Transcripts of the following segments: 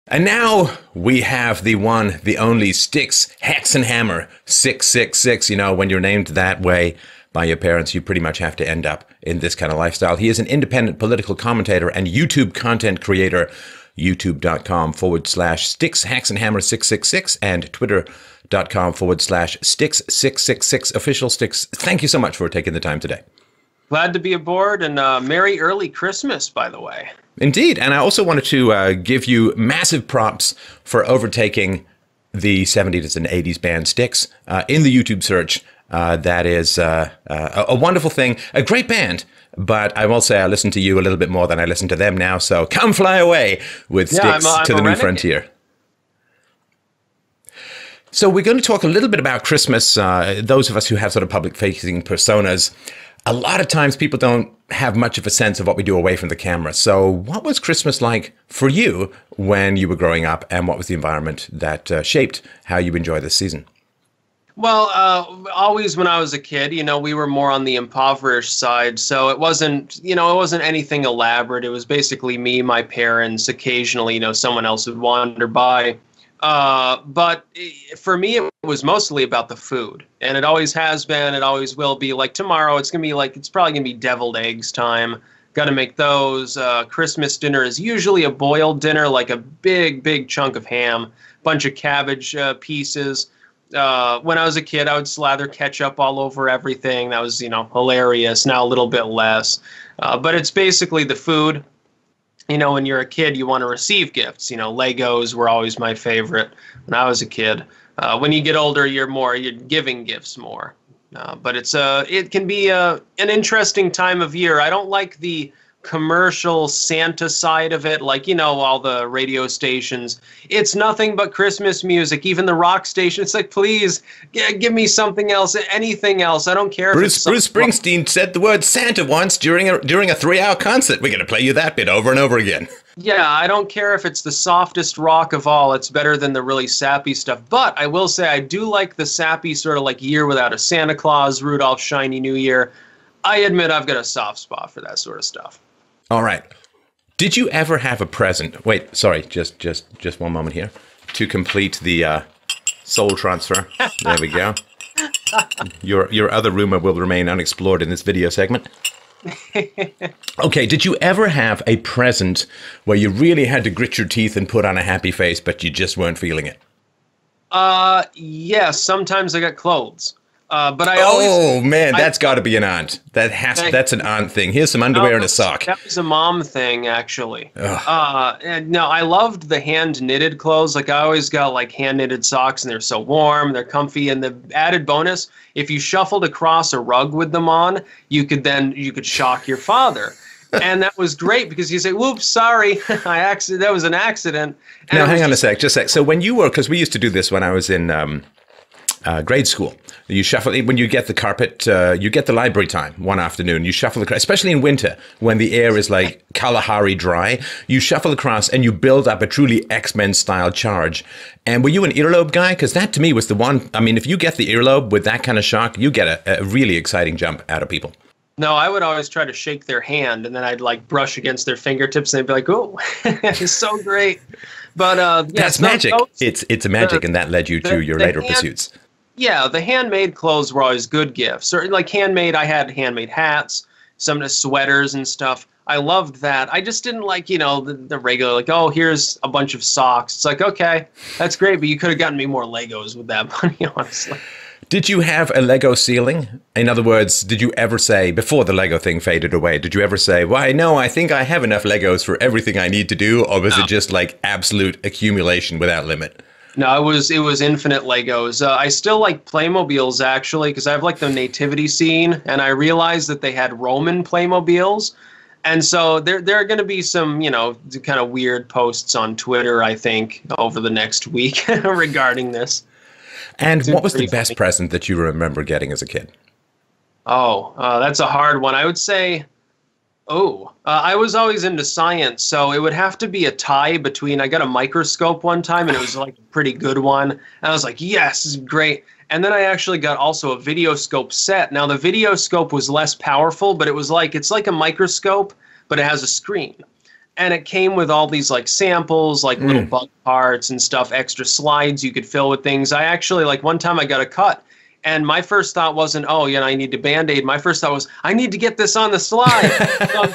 And now we have the one, the only Styxhexenhammer666. You know, when you're named that way by your parents, you pretty much have to end up in this kind of lifestyle. He is an independent political commentator and YouTube content creator. YouTube.com/Styxhexenhammer666 and Twitter.com/Styx666 official. Styx, thank you so much for taking the time today. Glad to be aboard, and Merry Early Christmas, by the way. Indeed, and I also wanted to give you massive props for overtaking the 70s and 80s band Styx in the YouTube search. That is a wonderful thing, a great band. But I will say I listen to you a little bit more than I listen to them now. So come fly away with Styx to the new frontier. So we're going to talk a little bit about Christmas. Those of us who have sort of public-facing personas, a lot of times people don't have much of a sense of what we do away from the camera. So what was Christmas like for you when you were growing up, and what was the environment that shaped how you enjoy this season? Well, always when I was a kid, you know, we were more on the impoverished side. So it wasn't, you know, it wasn't anything elaborate. It was basically me, my parents, occasionally, you know, someone else would wander by. But for me, it was mostly about the food, and it always has been. It always will be. Like tomorrow, it's going to be like, it's probably going to be deviled eggs time. Got to make those. Christmas dinner is usually a boiled dinner, like a big chunk of ham, bunch of cabbage pieces. When I was a kid, I would slather ketchup all over everything. That was, you know, hilarious. Now a little bit less. But it's basically the food. You know, when you're a kid, you want to receive gifts. You know, Legos were always my favorite when I was a kid. When you get older, you're giving gifts more. But it can be an interesting time of year. I don't like the commercial Santa side of it, like, you know, all the radio stations. It's nothing but Christmas music. Even the rock station, it's like, please give me something else, anything else. I don't care. Bruce Springsteen said the word Santa once during a 3-hour concert. We're going to play you that bit over and over again. Yeah, I don't care if it's the softest rock of all. It's better than the really sappy stuff. But I will say I do like the sappy sort of like Year Without a Santa Claus, Rudolph, Shiny New Year. I admit I've got a soft spot for that sort of stuff. All right. Did you ever have a present? Wait, sorry, just one moment here to complete the soul transfer. There we go. Your other rumor will remain unexplored in this video segment. Okay, did you ever have a present where you really had to grit your teeth and put on a happy face, but you just weren't feeling it? Yes, sometimes I got clothes. But I always... Oh, man, that's got to be an aunt. That's an aunt thing. Here's some underwear and a sock. That was a mom thing, actually. And no, I loved the hand-knitted clothes. Like, I always got, like, hand-knitted socks, and they're so warm, they're comfy. And the added bonus, if you shuffled across a rug with them on, you could shock your father. And that was great because you say, whoops, sorry, that was an accident. And now, hang on a sec, just a sec. So when you were, because we used to do this when I was in... grade school. You shuffle, when you get the carpet, you get the library time one afternoon, you shuffle across, especially in winter when the air is like Kalahari dry, you shuffle across and you build up a truly X-Men style charge. And were you an earlobe guy? Because that to me was the one, I mean, if you get the earlobe with that kind of shock, you get a really exciting jump out of people. No, I would always try to shake their hand, and then I'd like brush against their fingertips, and they'd be like, "Oh, it's so great." But that's magic. It's a magic, and that led you to your later pursuits. Yeah, the handmade clothes were always good gifts. Or like handmade, I had handmade hats, some of the sweaters and stuff. I loved that. I just didn't like, you know, the regular, like, oh, here's a bunch of socks. It's like, okay, that's great, but you could have gotten me more Legos with that money, honestly. Did you have a Lego ceiling? In other words, did you ever say, before the Lego thing faded away, did you ever say, why, no, I think I have enough Legos for everything I need to do? Or was it just like absolute accumulation without limit? No, it was infinite Legos. I still like Playmobiles, actually, because I have like the nativity scene, and I realized that they had Roman Playmobiles. And so there are going to be some, you know, kind of weird posts on Twitter, I think, over the next week regarding this. And what was the best present that you remember getting as a kid? Oh, that's a hard one. I would say... I was always into science, so it would have to be a tie between, I got a microscope one time, and it was like a pretty good one. And I was like, yes, this is great. And then I actually got also a videoscope set. Now, the videoscope was less powerful, but it was like, it's like a microscope, but it has a screen. And it came with all these like samples, like little bug parts and stuff, extra slides you could fill with things. I actually, like one time I got a cut, and my first thought wasn't, oh, you know, I need to Band-Aid. My first thought was, I need to get this on the slide.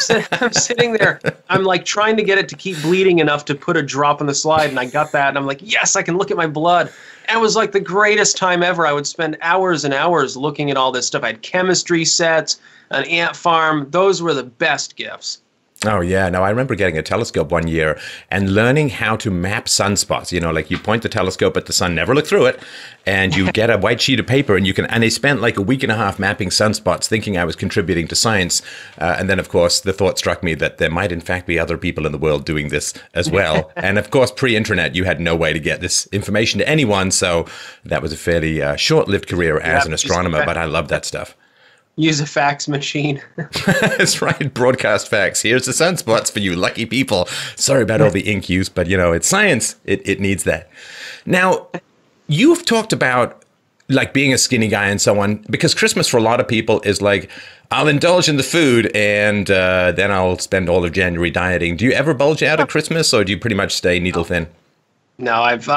So I'm sitting there, I'm like trying to get it to keep bleeding enough to put a drop on the slide, and I got that, and I'm like, yes, I can look at my blood. And it was like the greatest time ever. I would spend hours and hours looking at all this stuff. I had chemistry sets, an ant farm. Those were the best gifts. Oh, yeah. No, I remember getting a telescope one year and learning how to map sunspots. You know, like you point the telescope at the sun, never look through it, and you get a white sheet of paper and they spent like a week and a half mapping sunspots, thinking I was contributing to science. And then, of course, the thought struck me that there might, in fact, be other people in the world doing this as well. And of course, pre-internet, you had no way to get this information to anyone. So that was a fairly short-lived career as an astronomer, but I love that stuff. Use a fax machine. That's right. Broadcast fax. Here's the sunspots for you lucky people. Sorry about all the ink use, but, you know, it's science. It needs that. Now, you've talked about, like, being a skinny guy and so on, because Christmas for a lot of people is like, I'll indulge in the food and then I'll spend all of January dieting. Do you ever bulge out at Christmas, or do you pretty much stay needle thin? No, I've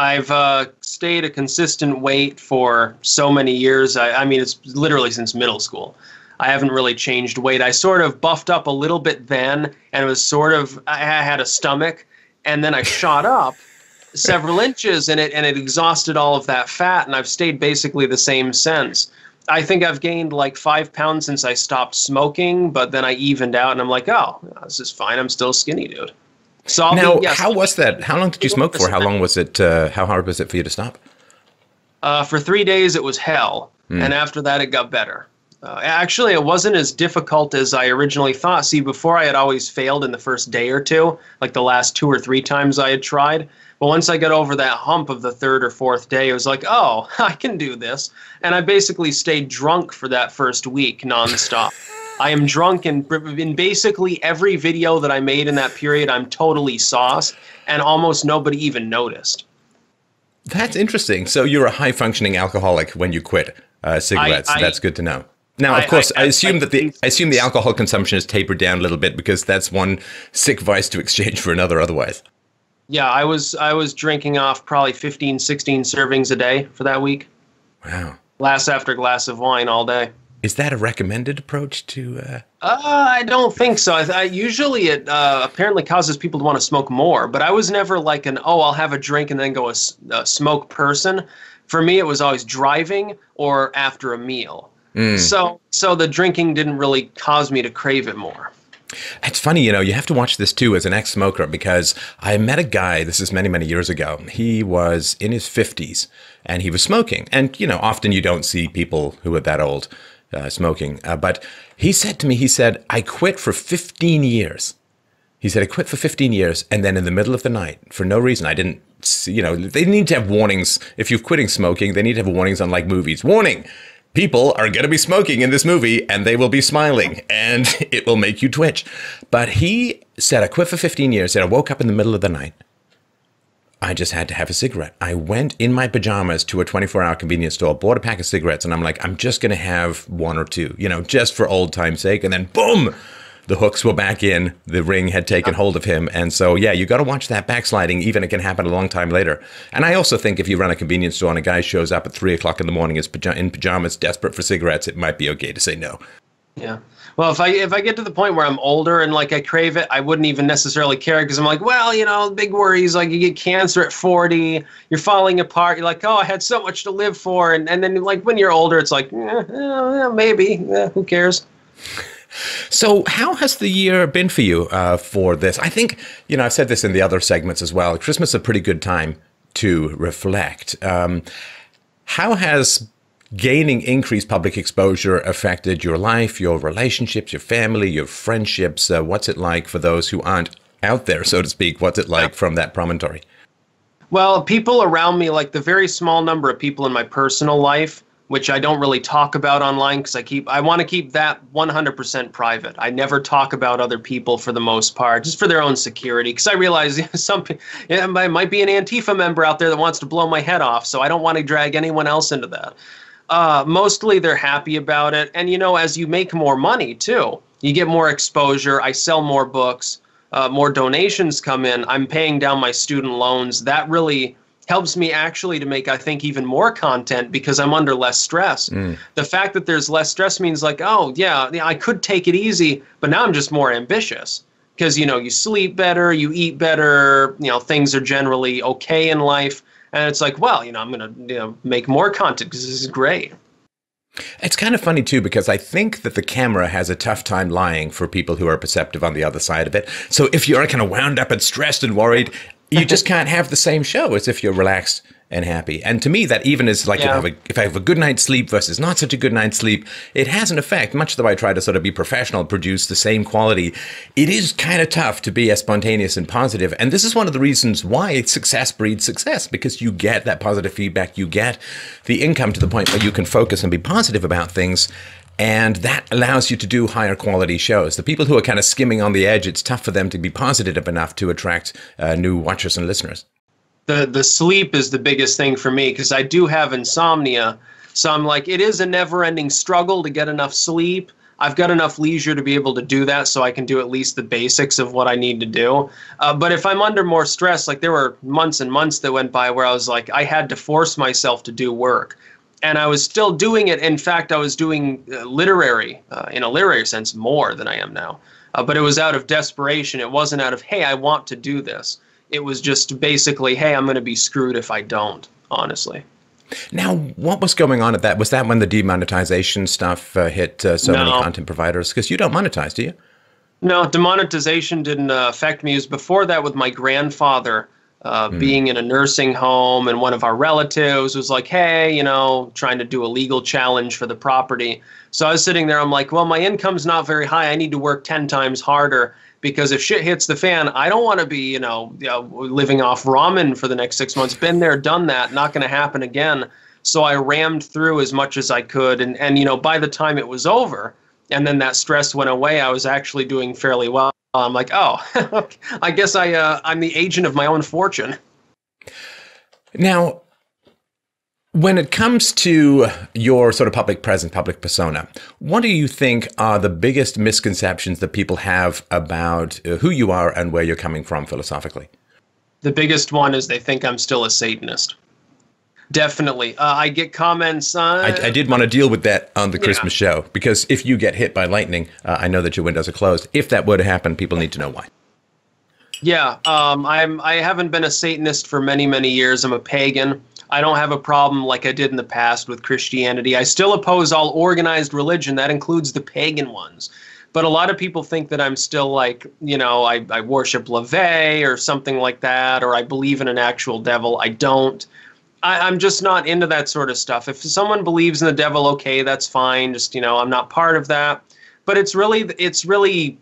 stayed a consistent weight for so many years. I mean, it's literally since middle school. I haven't really changed weight. I sort of buffed up a little bit then, and it was sort of, I had a stomach, and then I shot up several inches, and it exhausted all of that fat, and I've stayed basically the same since. I think I've gained like 5 pounds since I stopped smoking, but then I evened out, and I'm like, oh, this is fine. I'm still skinny, dude. So now, how was that? How long did you smoke for? How long was it? How hard was it for you to stop? For 3 days, it was hell. And after that, it got better. Actually, it wasn't as difficult as I originally thought. See, before I had always failed in the first day or two, like the last 2 or 3 times I had tried. But once I got over that hump of the 3rd or 4th day, it was like, oh, I can do this. And I basically stayed drunk for that first week nonstop. I am drunk in basically every video that I made in that period. I'm totally sauced, and almost nobody even noticed. That's interesting. So you're a high-functioning alcoholic when you quit cigarettes. That's good to know. Now, of course, I assume the alcohol consumption has tapered down a little bit, because that's one sick vice to exchange for another otherwise. Yeah, I was drinking off probably 15, 16 servings a day for that week. Wow. Glass after glass of wine all day. Is that a recommended approach to? I don't think so. Usually it apparently causes people to want to smoke more, but I was never like I'll have a drink and then go a smoke person. For me, it was always driving or after a meal. So the drinking didn't really cause me to crave it more. It's funny, you know, you have to watch this too as an ex-smoker, because I met a guy, this is many, many years ago. He was in his 50s and he was smoking. And, you know, often you don't see people who are that old smoking. But he said to me, I quit for 15 years. He said, I quit for 15 years. And then in the middle of the night, for no reason, I didn't, you know, they need to have warnings. If you're quitting smoking, they need to have warnings on like movies. Warning! People are going to be smoking in this movie, and they will be smiling, and it will make you twitch. But he said, I quit for 15 years. Said, I woke up in the middle of the night. I just had to have a cigarette. I went in my pajamas to a 24-hour convenience store, bought a pack of cigarettes, and I'm like, I'm just going to have 1 or 2, you know, just for old time's sake. And then, boom, the hooks were back in. The ring had taken hold of him. And so, yeah, you got to watch that backsliding, even it can happen a long time later. And I also think if you run a convenience store and a guy shows up at 3 o'clock in the morning in pajamas, desperate for cigarettes, it might be okay to say no. Yeah. Well, if I get to the point where I'm older and like I crave it, I wouldn't even necessarily care, because I'm like, well, you know, big worries, like you get cancer at 40, you're falling apart, you're like, oh, I had so much to live for. And then like when you're older, it's like, maybe, who cares? So how has the year been for you for this? I think, you know, I've said this in the other segments as well. Christmas is a pretty good time to reflect. How has gaining increased public exposure affected your life, your relationships, your family, your friendships? What's it like for those who aren't out there, so to speak? What's it like from that promontory? Well, people around me, like the very small number of people in my personal life, which I don't really talk about online because I want to keep that 100% private. I never talk about other people for the most part, just for their own security, because I realize I might be an Antifa member out there that wants to blow my head off, so I don't want to drag anyone else into that. Mostly they're happy about it, and you know, as you make more money too, you get more exposure, I sell more books, more donations come in, I'm paying down my student loans. That really helps me actually to make, I think, even more content because I'm under less stress. The fact that there's less stress means like, oh, yeah, I could take it easy, but now I'm just more ambitious because, you sleep better, you eat better, things are generally okay in life. And it's like, well, I'm going to make more content because this is great. It's kind of funny, too, because I think that the camera has a tough time lying for people who are perceptive on the other side of it. So if you're kind of wound up and stressed and worried, you just can't have the same show as if you're relaxed and happy. And to me, that even is like if I have a good night's sleep versus not such a good night's sleep, it has an effect. Much though I try to sort of be professional, produce the same quality, it is kind of tough to be as spontaneous and positive. And this is one of the reasons why success breeds success, because you get that positive feedback, you get the income to the point where you can focus and be positive about things. And that allows you to do higher quality shows. The people who are kind of skimming on the edge, it's tough for them to be positive enough to attract new watchers and listeners. The sleep is the biggest thing for me because I do have insomnia. So I'm like, it is a never-ending struggle to get enough sleep. I've got enough leisure to be able to do that so I can do at least the basics of what I need to do. But if I'm under more stress, like there were months and months that went by where I was like, I had to force myself to do work. And I was still doing it. In fact, I was doing in a literary sense, more than I am now. But it was out of desperation. It wasn't out of, hey, I want to do this. It was just basically, hey, I'm going to be screwed if I don't, honestly. Now, what was going on at that? Was that when the demonetization stuff hit many content providers? Because you don't monetize, do you? No, demonetization didn't affect me. It was before that with my grandfather being in a nursing home, and one of our relatives was like, hey, trying to do a legal challenge for the property. So I was sitting there, I'm like, well, my income's not very high. I need to work 10 times harder. Because if shit hits the fan, I don't want to be, living off ramen for the next 6 months. Been there, done that. Not going to happen again. So I rammed through as much as I could. And by the time it was over, and then that stress went away, I was actually doing fairly well. I'm like, oh, I guess I'm the agent of my own fortune. Now, when it comes to your sort of public presence, public persona, what do you think are the biggest misconceptions that people have about who you are and where you're coming from philosophically? The biggest one is they think I'm still a Satanist. Definitely. I get comments. I did want to deal with that on the Christmas show, because if you get hit by lightning, I know that your windows are closed. If that were to happen, people need to know why. Yeah, I haven't been a Satanist for many, many years. I'm a pagan. I don't have a problem like I did in the past with Christianity. I still oppose all organized religion. That includes the pagan ones. But a lot of people think that I'm still like, I worship LaVey or something like that, or I believe in an actual devil. I don't. I'm just not into that sort of stuff. If someone believes in the devil, okay, that's fine. Just, I'm not part of that. But it's really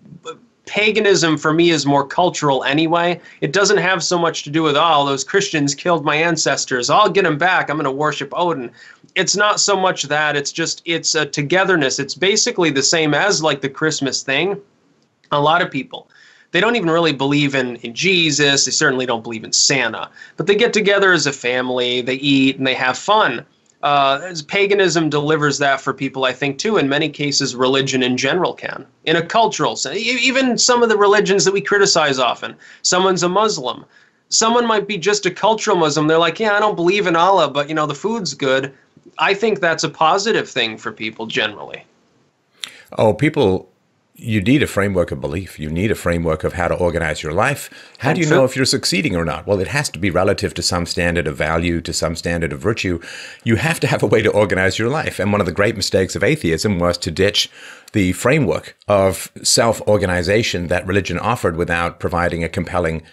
paganism for me is more cultural anyway. It doesn't have so much to do with, oh, those Christians killed my ancestors, I'll get them back, I'm going to worship Odin. It's not so much that. It's a togetherness. It's basically the same as like the Christmas thing. A lot of people, they don't even really believe in Jesus. They certainly don't believe in Santa. But they get together as a family, they eat, and they have fun. Paganism delivers that for people, I think, too. In many cases, religion in general can. In a cultural sense. Even some of the religions that we criticize often. Someone's a Muslim. Someone might be just a cultural Muslim. They're like, yeah, I don't believe in Allah, but, the food's good. I think that's a positive thing for people generally. Oh, you need a framework of belief. You need a framework of how to organize your life. How do you know if you're succeeding or not? Well, it has to be relative to some standard of value, to some standard of virtue. You have to have a way to organize your life. And one of the great mistakes of atheism was to ditch the framework of self-organization that religion offered without providing a compelling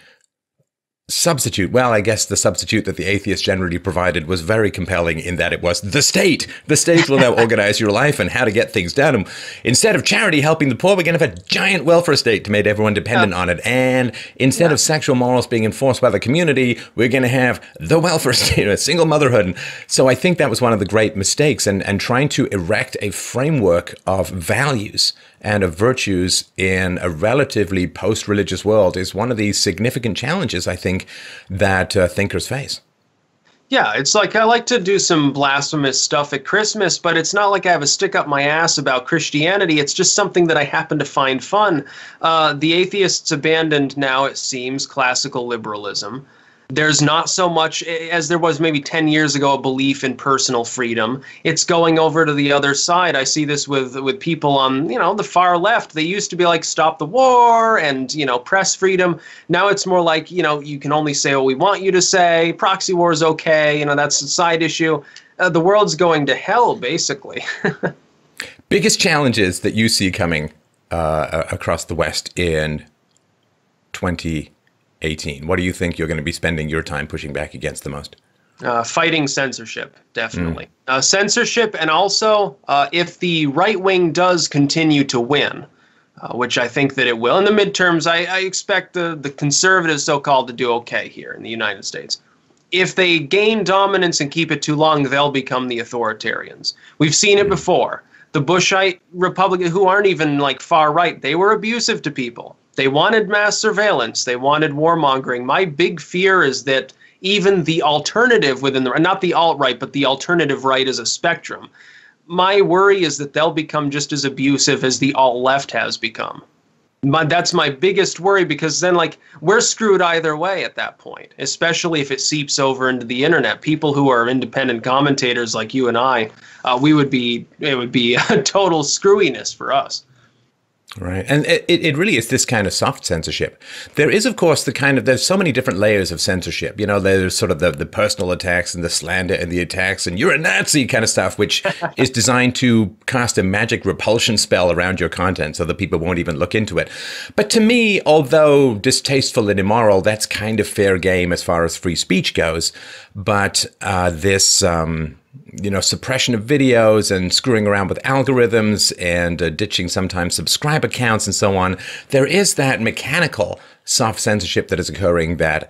substitute. Well, I guess the substitute that the atheists generally provided was very compelling in that it was the state. The state will now organize your life and how to get things done. And instead of charity helping the poor, we're going to have a giant welfare state to make everyone dependent on it. And instead of sexual morals being enforced by the community, we're going to have the welfare state, a single motherhood. And so I think that was one of the great mistakes, and trying to erect a framework of values and of virtues in a relatively post-religious world is one of the significant challenges, I think, that thinkers face. Yeah, it's like I like to do some blasphemous stuff at Christmas, but it's not like I have a stick up my ass about Christianity. It's just something that I happen to find fun. The atheists abandoned now, it seems, classical liberalism. There's not so much, as there was maybe 10 years ago, a belief in personal freedom. It's going over to the other side. I see this with people on, the far left. They used to be like, stop the war and, press freedom. Now it's more like, you can only say what we want you to say. Proxy war is okay. That's a side issue. The world's going to hell, basically. Biggest challenges that you see coming across the West in 2018. What do you think you're going to be spending your time pushing back against the most? Fighting censorship, definitely. Censorship, and also if the right wing does continue to win, which I think that it will. In the midterms, I expect the conservatives, so-called, to do okay here in the United States. If they gain dominance and keep it too long, they'll become the authoritarians. We've seen it before. The Bushite Republicans, who aren't even like far right, they were abusive to people. They wanted mass surveillance. They wanted warmongering. My big fear is that even the alternative within not the alt-right, but the alternative right as a spectrum, my worry is that they'll become just as abusive as the alt-left has become. That's my biggest worry, because then, we're screwed either way at that point, especially if it seeps over into the internet. People who are independent commentators like you and I, it would be a total screwiness for us. Right. And it really is this kind of soft censorship. There is, of course, there's so many different layers of censorship. There's sort of the personal attacks and the slander and the attacks and you're a Nazi kind of stuff, which is designed to cast a magic repulsion spell around your content so that people won't even look into it. But to me, although distasteful and immoral, that's kind of fair game as far as free speech goes. But this suppression of videos and screwing around with algorithms and ditching sometimes subscribe accounts and so on. There is that mechanical soft censorship that is occurring that,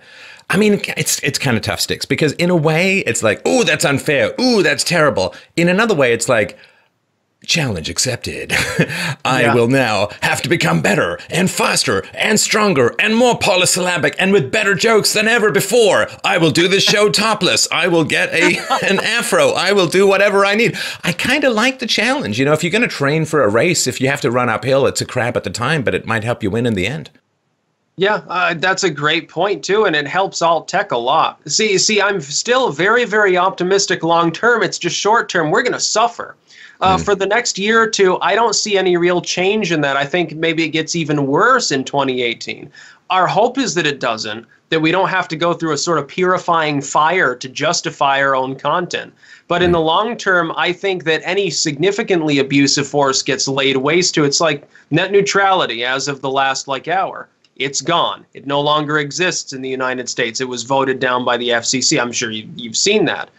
it's kind of tough sticks, because in a way it's like, oh, that's unfair. Ooh, that's terrible. In another way, it's like, challenge accepted. I will now have to become better and faster and stronger and more polysyllabic and with better jokes than ever before. I will do this show topless. I will get an afro. I will do whatever I need. I kind of like the challenge. If you're going to train for a race, if you have to run uphill, it's a crap at the time, but it might help you win in the end. Yeah, that's a great point, too, and it helps alt tech a lot. See, I'm still very, very optimistic long term. It's just short term. We're going to suffer. For the next year or two, I don't see any real change in that. I think maybe it gets even worse in 2018. Our hope is that it doesn't, that we don't have to go through a sort of purifying fire to justify our own content. But in the long term, I think that any significantly abusive force gets laid waste to. It's like net neutrality as of the last hour. It's gone. It no longer exists in the United States. It was voted down by the FCC. I'm sure you've seen that.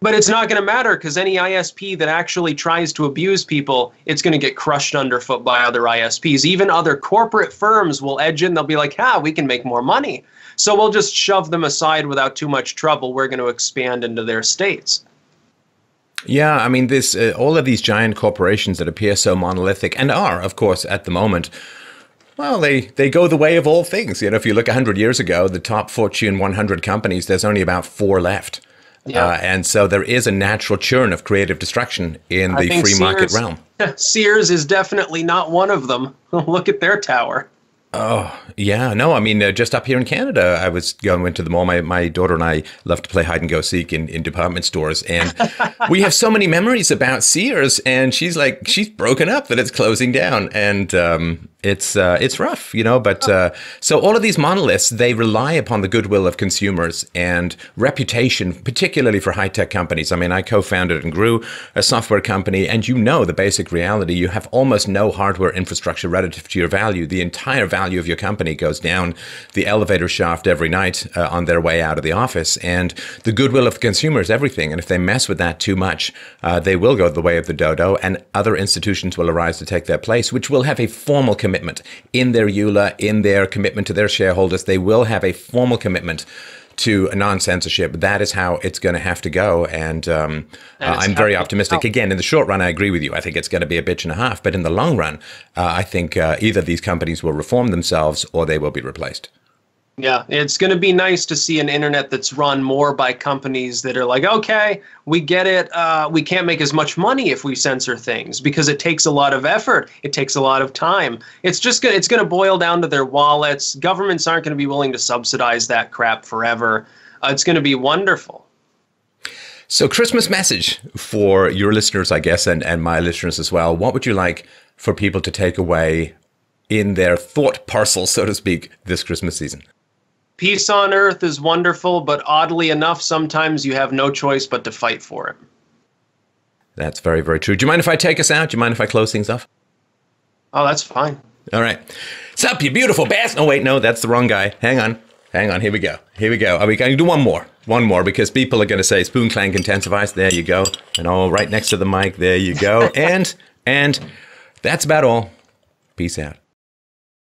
But it's not going to matter, because any ISP that actually tries to abuse people, it's going to get crushed underfoot by other ISPs. Even other corporate firms will edge in. They'll be like, we can make more money. So we'll just shove them aside without too much trouble. We're going to expand into their states. Yeah, this all of these giant corporations that appear so monolithic and are, of course, at the moment, well, they go the way of all things. If you look 100 years ago, the top Fortune 100 companies, there's only about 4 left. Yeah. And so there is a natural churn of creative destruction in the free market realm. Sears is definitely not one of them. Look at their tower. Oh, yeah. No, just up here in Canada, I was going to the mall. My daughter and I love to play hide and go seek in department stores. And we have so many memories about Sears. And she's broken up that it's closing down. And it's rough, but so all of these monoliths, they rely upon the goodwill of consumers and reputation, particularly for high-tech companies. I co-founded and grew a software company, and the basic reality, you have almost no hardware infrastructure relative to your value. The entire value of your company goes down the elevator shaft every night on their way out of the office, and the goodwill of the consumer is everything. And if they mess with that too much, they will go the way of the dodo, and other institutions will arise to take their place, which will have a formal commitment in their EULA, in their commitment to their shareholders. They will have a formal commitment to non-censorship. That is how it's going to have to go. And I'm very optimistic. Again, in the short run, I agree with you. I think it's going to be a bitch and a half. But in the long run, I think either these companies will reform themselves or they will be replaced. Yeah, it's going to be nice to see an internet that's run more by companies that are like, okay, we get it. We can't make as much money if we censor things because it takes a lot of effort. It takes a lot of time. It's going to boil down to their wallets. Governments aren't going to be willing to subsidize that crap forever. It's going to be wonderful. So, Christmas message for your listeners, I guess, and my listeners as well. What would you like for people to take away in their thought parcel, so to speak, this Christmas season? Peace on earth is wonderful, but oddly enough, sometimes you have no choice but to fight for it. That's very, very true. Do you mind if I take us out? Do you mind if I close things off? Oh, that's fine. All right. Sup, you beautiful bastard. Oh, wait, no, that's the wrong guy. Hang on. Here we go. Are we going to do one more? One more, because people are going to say spoon clank intensifies. There you go. And all right next to the mic. There you go. and that's about all. Peace out.